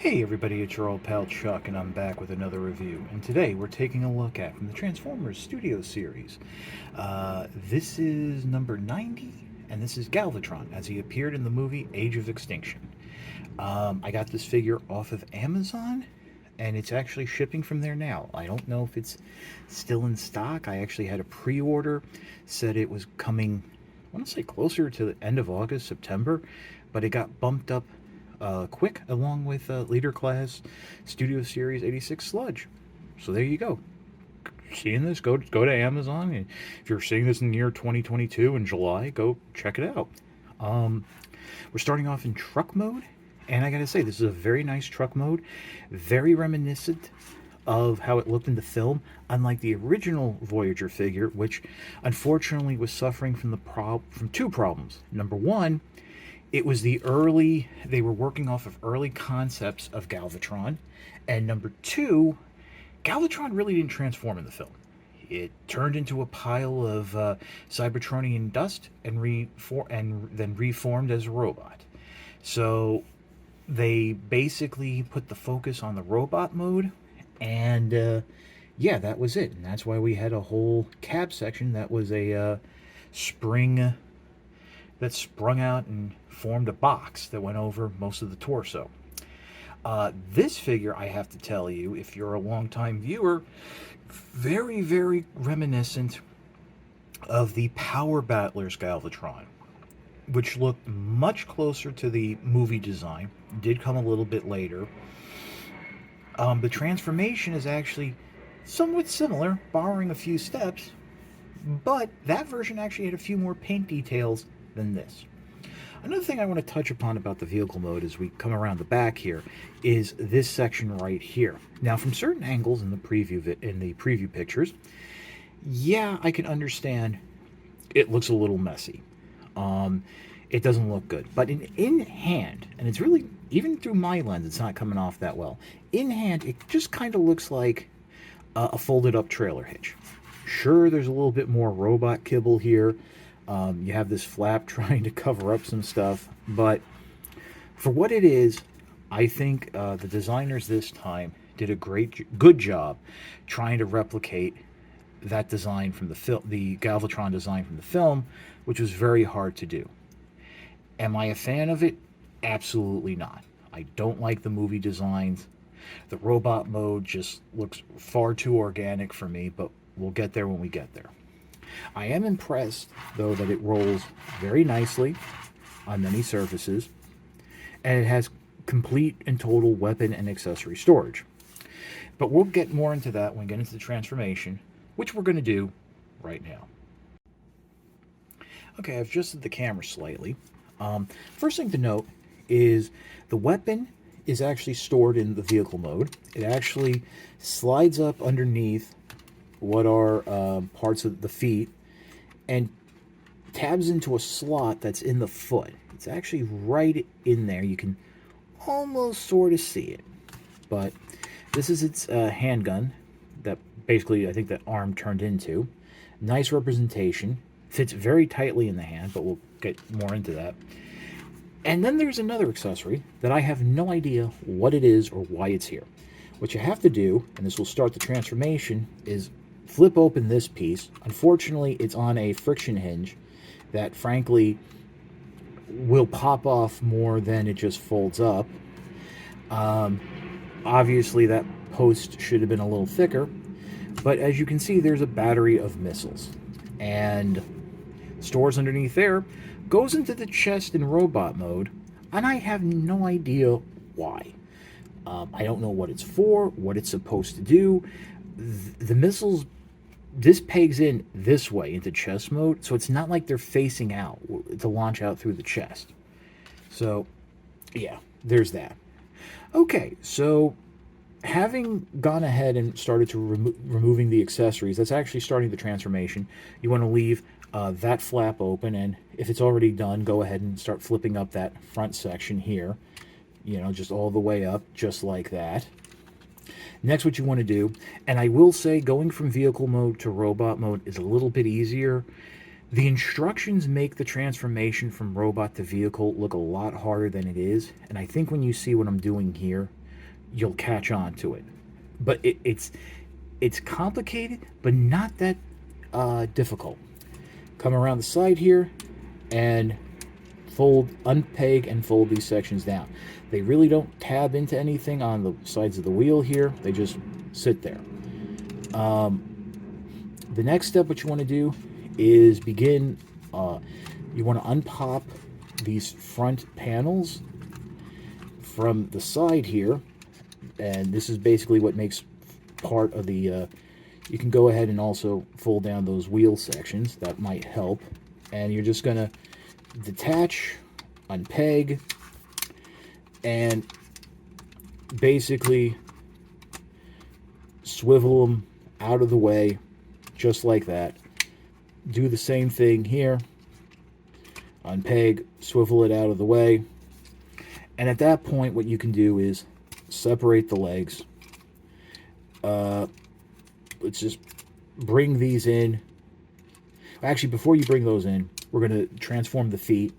Hey everybody, it's your old pal Chuck, and I'm back with another review. And today we're taking a look at from the Transformers Studio Series. This is number 90, and this is Galvatron, as he appeared in the movie Age of Extinction. I got this figure off of Amazon, and it's actually shipping from there now. I don't know if it's still in stock. I actually had a pre-order, said it was coming, I want to say closer to the end of August, September, but it got bumped up quick, along with Leader Class Studio Series 86 Sludge. So there you go. Seeing this, go to Amazon. And if you're seeing this in the year 2022 in July, go check it out. We're starting off in truck mode, and I gotta say, this is a very nice truck mode, very reminiscent of how it looked in the film, unlike the original Voyager figure, which unfortunately was suffering from from two problems. Number one, it was they were working off of early concepts of Galvatron. And number two, Galvatron really didn't transform in the film. It turned into a pile of Cybertronian dust and then reformed as a robot. So they basically put the focus on the robot mode, and yeah, that was it. And that's why we had a whole cab section that was a spring that sprung out and formed a box that went over most of the torso. This figure, I have to tell you, if you're a longtime viewer, very, very reminiscent of the Power Battlers Galvatron, which looked much closer to the movie design. Did come a little bit later. The transformation is actually somewhat similar, borrowing a few steps, but that version actually had a few more paint details than this. Another thing I want to touch upon about the vehicle mode as we come around the back here is this section right here. Now, from certain angles in the preview pictures, yeah, I can understand it looks a little messy. It doesn't look good, but in hand, and it's really, even through my lens, it's not coming off that well. In hand, it just kind of looks like a folded up trailer hitch. Sure, there's a little bit more robot kibble here. You have this flap trying to cover up some stuff, but for what it is, I think the designers this time did a good job trying to replicate that design from the Galvatron design from the film, which was very hard to do. Am I a fan of it? Absolutely not. I don't like the movie designs. The robot mode just looks far too organic for me, but we'll get there when we get there. I am impressed, though, that it rolls very nicely on many surfaces, and it has complete and total weapon and accessory storage. But we'll get more into that when we get into the transformation, which we're going to do right now. Okay, I've adjusted the camera slightly. First thing to note is the weapon is actually stored in the vehicle mode. It actually slides up underneath what are parts of the feet and tabs into a slot that's in the foot. It's actually right in there. You can almost sort of see it. But this is its handgun that basically I think that arm turned into. Nice representation. Fits very tightly in the hand, but we'll get more into that. And then there's another accessory that I have no idea what it is or why it's here. What you have to do, and this will start the transformation, is flip open this piece. Unfortunately, it's on a friction hinge that, frankly, will pop off more than it just folds up. Obviously, that post should have been a little thicker, but as you can see, there's a battery of missiles. And stores underneath there, goes into the chest in robot mode, and I have no idea why. I don't know what it's for, what it's supposed to do. The missiles, this pegs in this way into chest mode, so it's not like they're facing out to launch out through the chest. So, yeah, there's that. Okay, so having gone ahead and started to removing the accessories, that's actually starting the transformation. You want to leave that flap open, and if it's already done, go ahead and start flipping up that front section here. You know, just all the way up, just like that. Next, what you want to do, and I will say going from vehicle mode to robot mode is a little bit easier. The instructions make the transformation from robot to vehicle look a lot harder than it is, and I think when you see what I'm doing here, you'll catch on to it. But it's complicated, but not that difficult. Come around the side here and unpeg and fold these sections down. They really don't tab into anything on the sides of the wheel here. They just sit there. The next step, what you want to do is begin, you want to unpop these front panels from the side here. And this is basically what makes part of the, you can go ahead and also fold down those wheel sections. That might help. And you're just going to detach, unpeg, and basically swivel them out of the way, just like that. Do the same thing here. Unpeg, swivel it out of the way. And at that point, what you can do is separate the legs. Let's just bring these in. Actually, before you bring those in, we're going to transform the feet.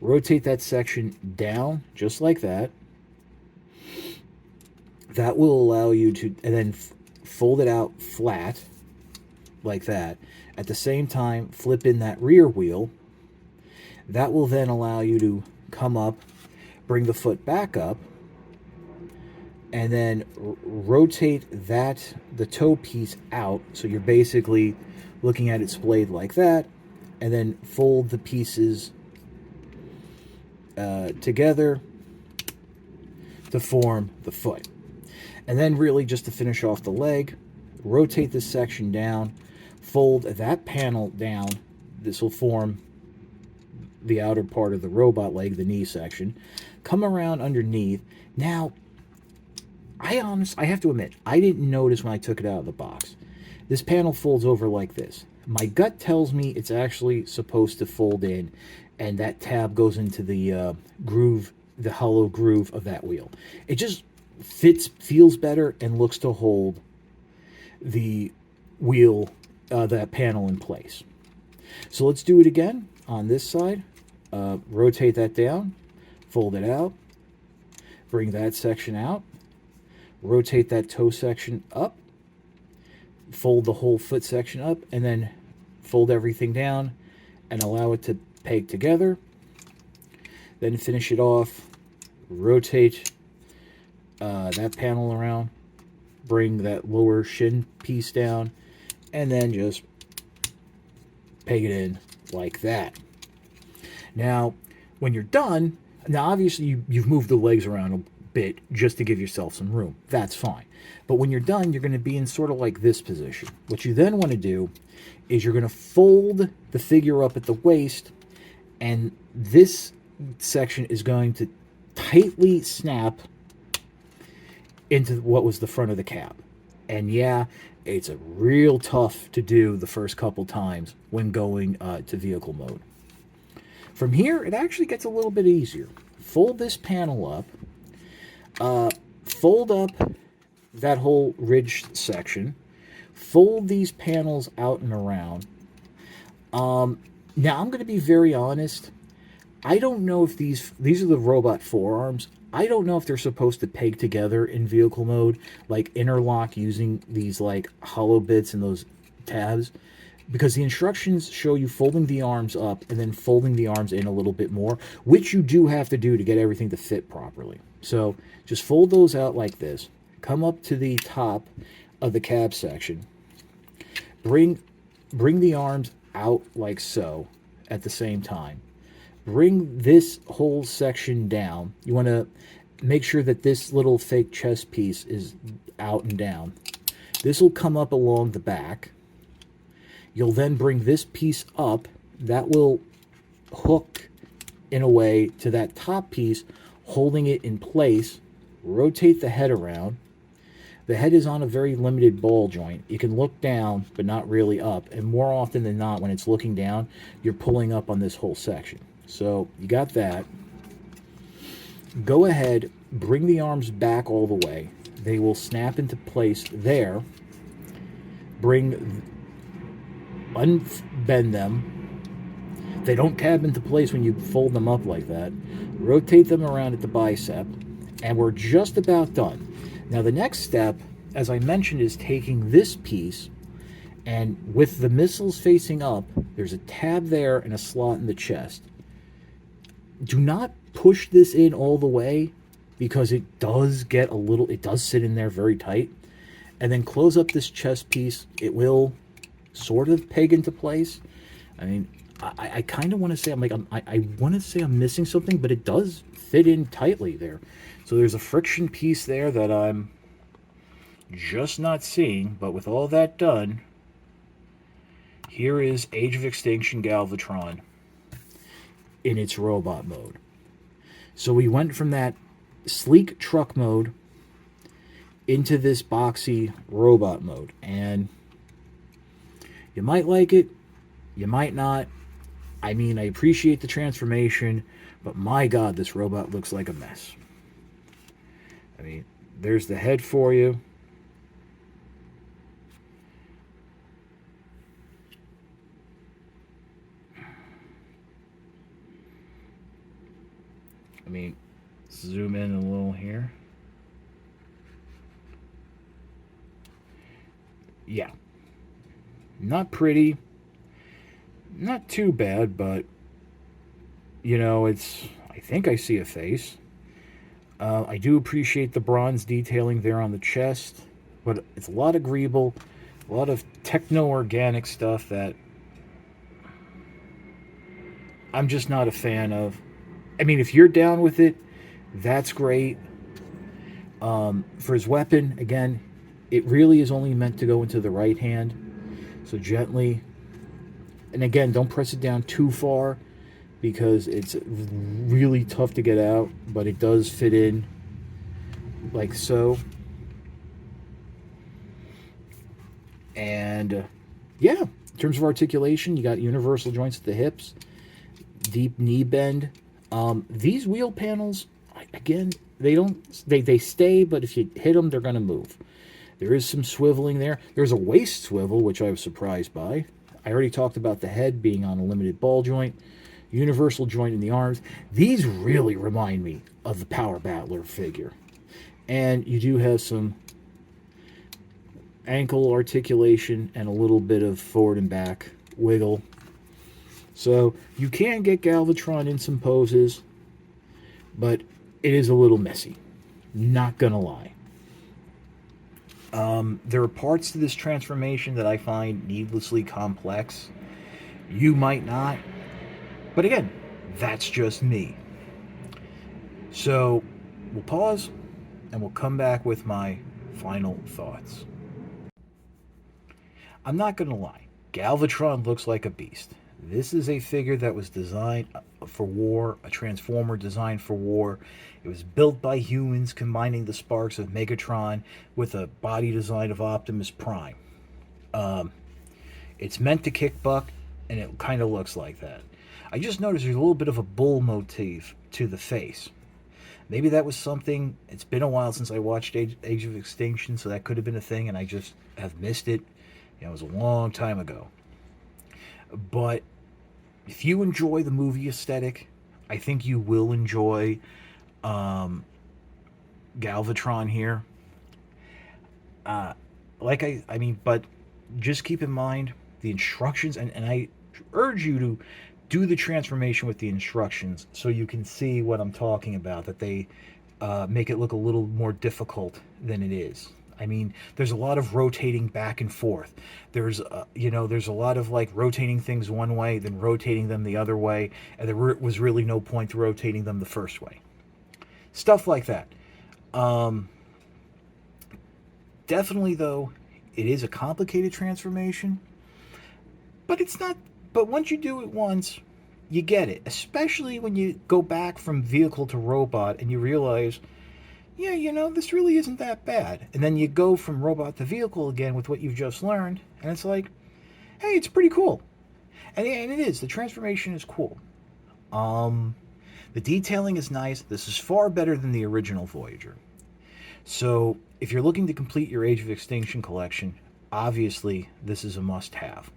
Rotate that section down, just like that. That will allow you to, and then fold it out flat, like that. At the same time, flip in that rear wheel. That will then allow you to come up, bring the foot back up, and then rotate the toe piece out. So you're basically looking at it splayed like that, and then fold the pieces together to form the foot. And then really just to finish off the leg, rotate this section down, fold that panel down. This will form the outer part of the robot leg, the knee section. Come around underneath. Now, I have to admit, I didn't notice when I took it out of the box. This panel folds over like this. My gut tells me it's actually supposed to fold in, and that tab goes into the groove, the hollow groove of that wheel. It just feels better, and looks to hold the wheel, that panel in place. So let's do it again on this side. Rotate that down, fold it out, bring that section out, rotate that toe section up, fold the whole foot section up, and then fold everything down and allow it to peg together. Then finish it off, rotate that panel around, bring that lower shin piece down, and then just peg it in like that. Now, when you're done, now obviously you've moved the legs around a bit just to give yourself some room. That's fine. But when you're done, you're going to be in sort of like this position. What you then want to do is you're going to fold the figure up at the waist, and this section is going to tightly snap into what was the front of the cab. And yeah, it's a real tough to do the first couple times when going to vehicle mode. From here, it actually gets a little bit easier. Fold this panel up, fold up that whole ridge section, fold these panels out and around. Now, I'm going to be very honest. I don't know if these are the robot forearms. I don't know if they're supposed to peg together in vehicle mode, like interlock using these like hollow bits and those tabs, because the instructions show you folding the arms up and then folding the arms in a little bit more, which you do have to do to get everything to fit properly. So just fold those out like this. Come up to the top of the cab section. Bring the arms out like so at the same time. Bring this whole section down. You want to make sure that this little fake chest piece is out and down. This will come up along the back. You'll then bring this piece up. That will hook in a way to that top piece, holding it in place. Rotate the head around. The head is on a very limited ball joint. You can look down, but not really up. And more often than not, when it's looking down, you're pulling up on this whole section. So you got that. Go ahead, bring the arms back all the way. They will snap into place there. Unbend them. They don't tab into place when you fold them up like that. Rotate them around at the bicep, and we're just about done. Now the next step, as I mentioned, is taking this piece, and with the missiles facing up, there's a tab there and a slot in the chest. Do not push this in all the way, because it does get a little, it does sit in there very tight. And then close up this chest piece. It will sort of peg into place. I mean, I kind of want to say, I want to say I'm missing something, but it does fit in tightly there. So there's a friction piece there that I'm just not seeing, but with all that done, here is Age of Extinction Galvatron in its robot mode. So we went from that sleek truck mode into this boxy robot mode, and you might like it, you might not. I mean, I appreciate the transformation, but my God, this robot looks like a mess. I mean, there's the head for you. I mean, zoom in a little here. Yeah. Not pretty. Not too bad, but, you know, it's, I think I see a face. I do appreciate the bronze detailing there on the chest, but it's a lot of greeble, a lot of techno-organic stuff that I'm just not a fan of. I mean, if you're down with it, that's great. For his weapon, again, it really is only meant to go into the right hand. So gently, and again, don't press it down too far, because it's really tough to get out, but it does fit in like so. And yeah, in terms of articulation, you got universal joints at the hips, deep knee bend. These wheel panels, again, they stay, but if you hit them, they're going to move. There is some swiveling there. There's a waist swivel, which I was surprised by. I already talked about the head being on a limited ball joint, universal joint in the arms. These really remind me of the Power Battler figure. And you do have some ankle articulation and a little bit of forward and back wiggle. So you can get Galvatron in some poses, but it is a little messy. Not gonna lie. There are parts to this transformation that I find needlessly complex. You might not. But again, that's just me. So we'll pause and we'll come back with my final thoughts. I'm not going to lie. Galvatron looks like a beast. This is a figure that was designed for war, a transformer designed for war. It was built by humans, combining the sparks of Megatron with a body design of Optimus Prime. It's meant to kick butt, and it kind of looks like that. I just noticed there's a little bit of a bull motif to the face. Maybe that was something. It's been a while since I watched Age of Extinction, so that could have been a thing, and I just have missed it. You know, it was a long time ago. But if you enjoy the movie aesthetic, I think you will enjoy Galvatron here. But just keep in mind the instructions, and I urge you to do the transformation with the instructions so you can see what I'm talking about, that they make it look a little more difficult than it is. I mean, there's a lot of rotating back and forth. There's a lot of like rotating things one way, then rotating them the other way, and there was really no point to rotating them the first way. Stuff like that. Definitely, though, it is a complicated transformation, but it's not. But once you do it once, you get it. Especially when you go back from vehicle to robot and you realize, yeah, this really isn't that bad. And then you go from robot to vehicle again with what you've just learned, and it's like, hey, it's pretty cool. And it is. The transformation is cool. The detailing is nice. This is far better than the original Voyager. So if you're looking to complete your Age of Extinction collection, obviously this is a must-have.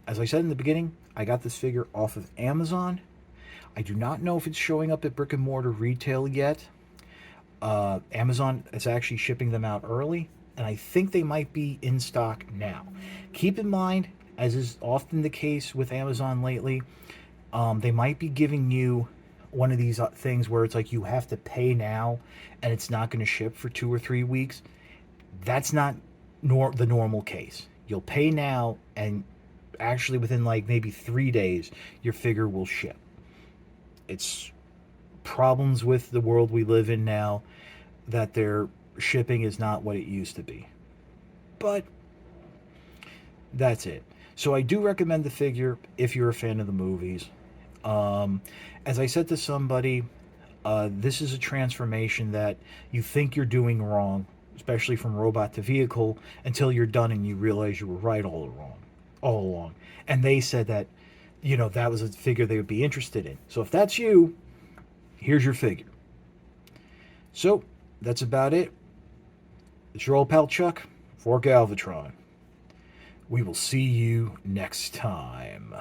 As I said in the beginning, I got this figure off of Amazon. I do not know if it's showing up at brick and mortar retail yet. Amazon is actually shipping them out early, and I think they might be in stock now. Keep in mind, as is often the case with Amazon lately, they might be giving you one of these things where it's like you have to pay now and it's not going to ship for 2 or 3 weeks. That's not the normal case. You'll pay now, and actually within like maybe 3 days, your figure will ship. It's problems with the world we live in now that their shipping is not what it used to be. But that's it. So I do recommend the figure if you're a fan of the movies. As I said to somebody, this is a transformation that you think you're doing wrong, especially from robot to vehicle, until you're done and you realize you were right all along. And they said that, that was a figure they would be interested in. So if that's you, here's your figure. So that's about it. It's your old pal Chuck for Galvatron. We will see you next time.